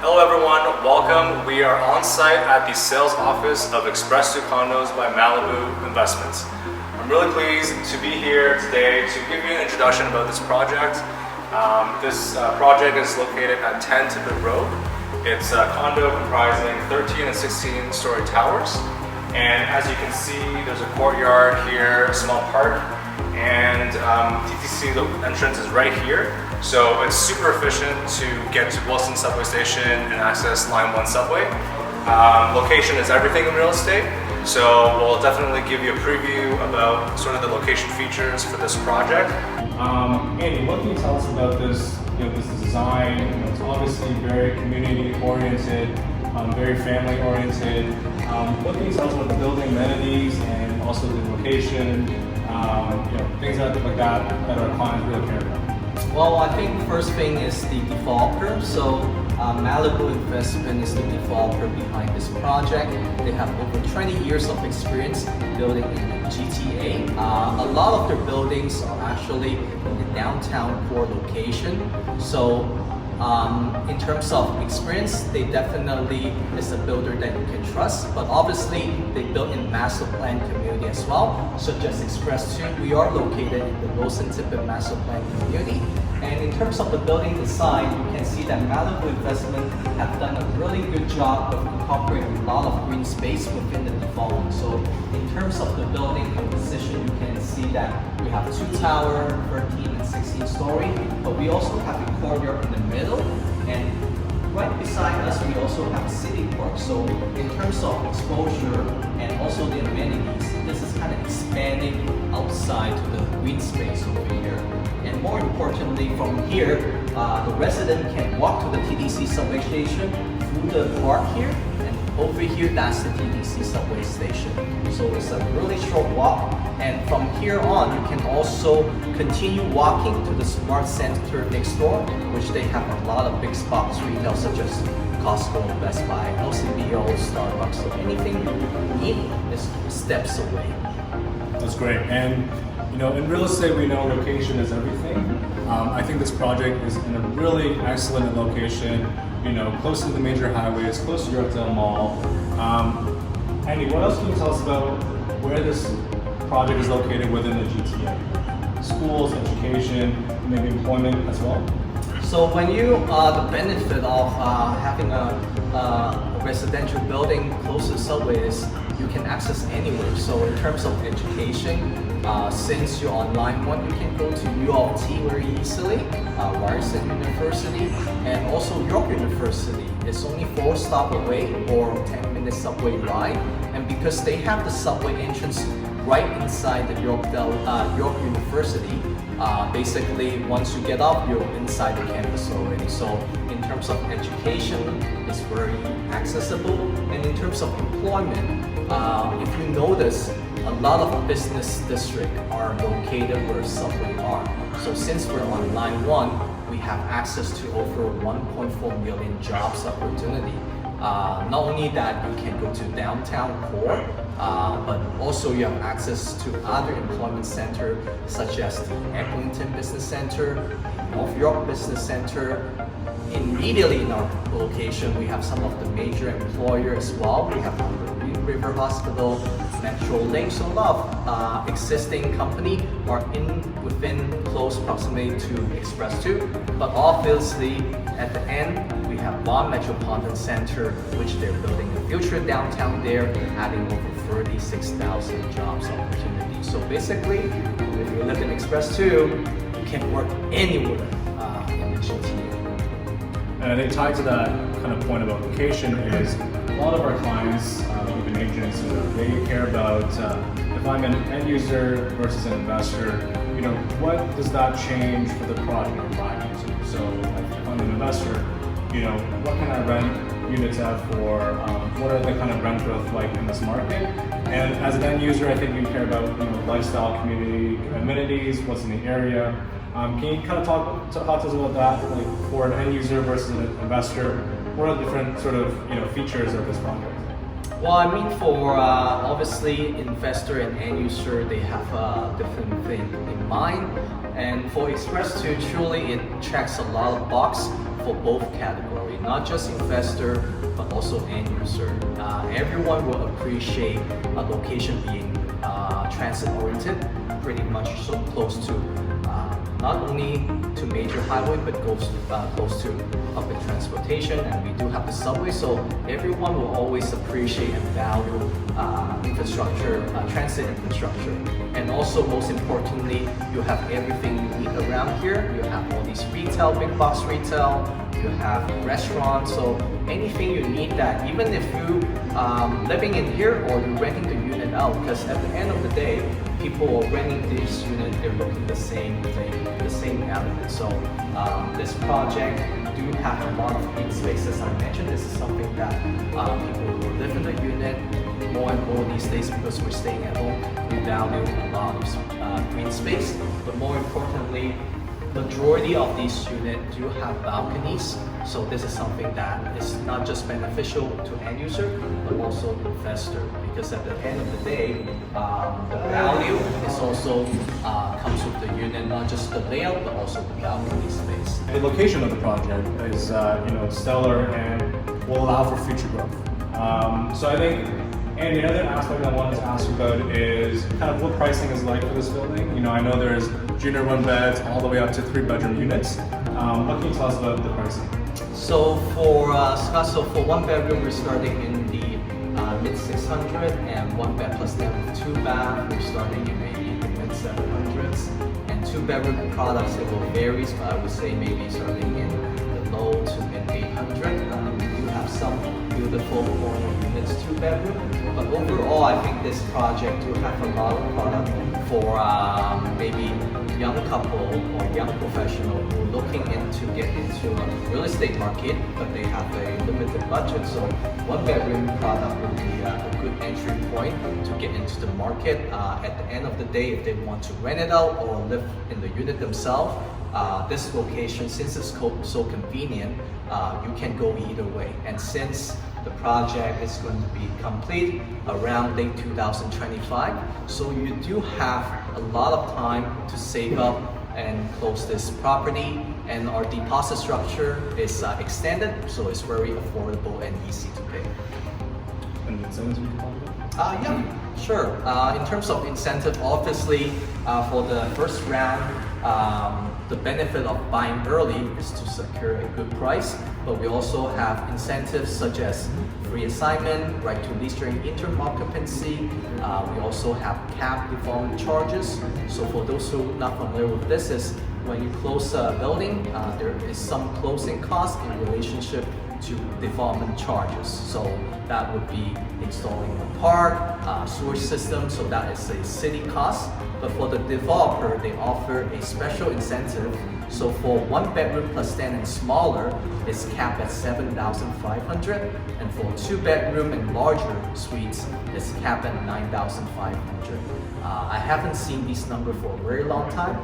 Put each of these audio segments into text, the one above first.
Hello everyone, welcome. We are on site at the sales office of Express 2 Condos by Malibu Investments. I'm really pleased to be here today to give you an introduction about this project. This project is located at 10 Tippett Rd. It's a condo comprising 13 and 16 story towers. And as you can see, there's a courtyard here, a small park, and TTC, the entrance is right here. So it's super efficient to get to Wilson subway station and access Line 1 subway. Location is everything in real estate. So we'll definitely give you a preview about sort of the location features for this project. Andy, what can you tell us about this, this design? It's obviously very community oriented, very family oriented. What can you tell us about the building amenities and also the location, things like that our clients really care about? Well, I think the first thing is the developer. So Malibu Investment is the developer behind this project. They have over 20 years of experience building in the GTA. A lot of their buildings are actually in the downtown core location. So in terms of experience, they definitely is a builder that you can trust. But obviously, they built in master plan community as well, such as Express 2. We are located in the Wilson Tippett master plan community. And in terms of the building design, you can see that Malibu Investment have done a really good job of incorporating a lot of green space within the development. So in terms of the building composition, you can see that we have 2 towers, 13 and 16 story, but we also have a courtyard in the middle, and right beside us we also have a city park. So in terms of exposure and also the amenities, this is kind of expanding outside to the green space over here. And more importantly, from here, the resident can walk to the TTC subway station through the park here, and over here, that's the TTC subway station. So it's a really short walk, and from here on, you can also continue walking to the Smart Center next door, which they have a lot of big spots retail, such as Costco, Best Buy, LCBO, Starbucks. So anything you need is steps away. That's great. And in real estate, we know location is everything. I think this project is in a really excellent location, close to the major highways, close to Yorkdale Mall. Andy, what else can you tell us about where this project is located within the GTA? Schools, education, maybe employment as well? So when you the benefit of having a residential building close to subways, you can access anywhere. So in terms of education, since you're on Line 1, you can go to U of T very easily, Ryerson University, and also York University. It's only 4 stops away or 10-minute subway ride. And because they have the subway entrance right inside the York University, basically once you get up, you're inside the campus already. So in terms of education, it's very accessible. And in terms of employment, if you notice, a lot of business districts are located where subway are. So since we're on Line 1, we have access to over 1.4 million jobs opportunity. Not only that, you can go to downtown core, but also you have access to other employment centers such as the Eglinton Business Center, the North York Business Center. Immediately in our location, we have some of the major employers as well. We have River Hospital, Metro Link, so a lot of existing companies are within close proximity to Express 2. But obviously, at the end, we have Vaughan Metropolitan Center, which they're building a future downtown there, adding over 36,000 jobs opportunities. So basically, if you live in Express 2, you can work anywhere in the GTA. And I think tied to that kind of point about location is a lot of our clients, even agents, they care about if I'm an end user versus an investor, what does that change for the project I'm buying into? So if I'm an investor, what can I rent units out for? What are the kind of rent growth like in this market? And as an end user, I think you care about lifestyle, community, amenities, what's in the area. Can you kind of talk to us about that, like for an end user versus an investor? What are the different sort of features of this project? Well, I mean, for obviously investor and end user, they have a different thing in mind. And for Express 2, truly it checks a lot of boxes for both category, not just investor, but also end user. Everyone will appreciate a location being transit-oriented, pretty much so close to not only to major highway, but close to public transportation, and we do have the subway, so everyone will always appreciate and value infrastructure, transit infrastructure. And also, most importantly, you have everything you need around here. You have all these retail, big box retail, you have restaurants, so anything you need that, even if you living in here or you're renting the unit out, because at the end of the day, people are renting this unit, they're looking the same thing, the same element. So this project do have a lot of green space. As I mentioned, this is something that people who live in the unit more and more these days, because we're staying at home, we value a lot of green space. But more importantly, majority of these units do have balconies, so this is something that is not just beneficial to end user, but also investor, because at the end of the day, the value is also comes with the unit, not just the layout, but also the balcony space. The location of the project is stellar and will allow for future growth. So I think, and the other aspect I wanted to ask you about is kind of what pricing is like for this building. I know there's junior 1-beds all the way up to 3-bedroom units. What can you tell us about the pricing? So for Scott, for 1-bedroom, we're starting in the mid 600, and 1-bed plus den with 2-bath, we're starting in maybe the mid 700s. And 2-bedroom products, it will vary, but I would say maybe starting in the low to mid 800. We do have some beautiful corner units, 2-bedroom, but overall, I think this project do have a lot of product for maybe young couple or young professional who are looking to get into a real estate market, but they have a limited budget. So 1-bedroom product will be a good entry point to get into the market. At the end of the day, if they want to rent it out or live in the unit themselves, this location, since it's so convenient, you can go either way. And since the project is going to be complete around late 2025, so you do have a lot of time to save up and close this property, and our deposit structure is extended, so it's very affordable and easy to pay. And the incentives we can talk about? Yeah, sure. In terms of incentive, obviously, for the first round, the benefit of buying early is to secure a good price, but we also have incentives such as free assignment, right to lease during interim occupancy. We also have cap development charges. So for those who are not familiar with this, is when you close a building, there is some closing cost in relationship to development charges. So that would be installing a park, sewer system, so that is a city cost. But for the developer, they offer a special incentive. So for 1-bedroom plus den and smaller, it's capped at $7,500, and for 2-bedroom and larger suites, it's capped at $9,500. I haven't seen these numbers for a very long time,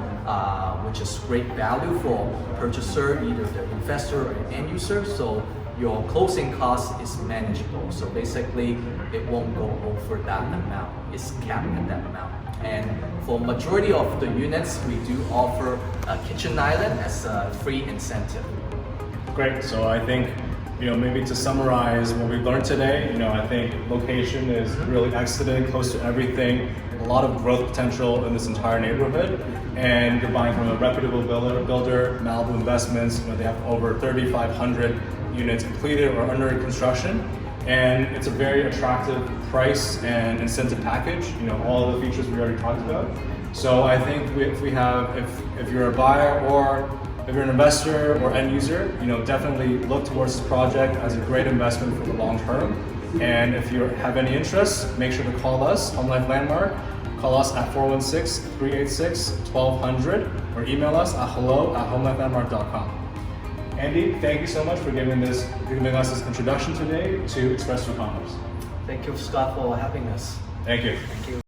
which is great value for purchaser, either the investor or the end user. So your closing cost is manageable. So basically, it won't go over that amount. It's capped at that amount. And for majority of the units, we do offer a kitchen island as a free incentive. Great. So I think, maybe to summarize what we've learned today, I think location is really excellent, close to everything, a lot of growth potential in this entire neighborhood, and you're buying from a reputable builder, Malibu Investments. They have over 3,500 units completed or under construction, and it's a very attractive price and incentive package. All the features we already talked about. So I think if you're a buyer or if you're an investor or end user, definitely look towards this project as a great investment for the long term. And if you have any interest, make sure to call us, HomeLife Landmark. Call us at 416-386-1200 or email us at hello@homelifelandmark.com. Andy, thank you so much for giving us this introduction today to Express Condos. Thank you, Scott, for having us. Thank you. Thank you.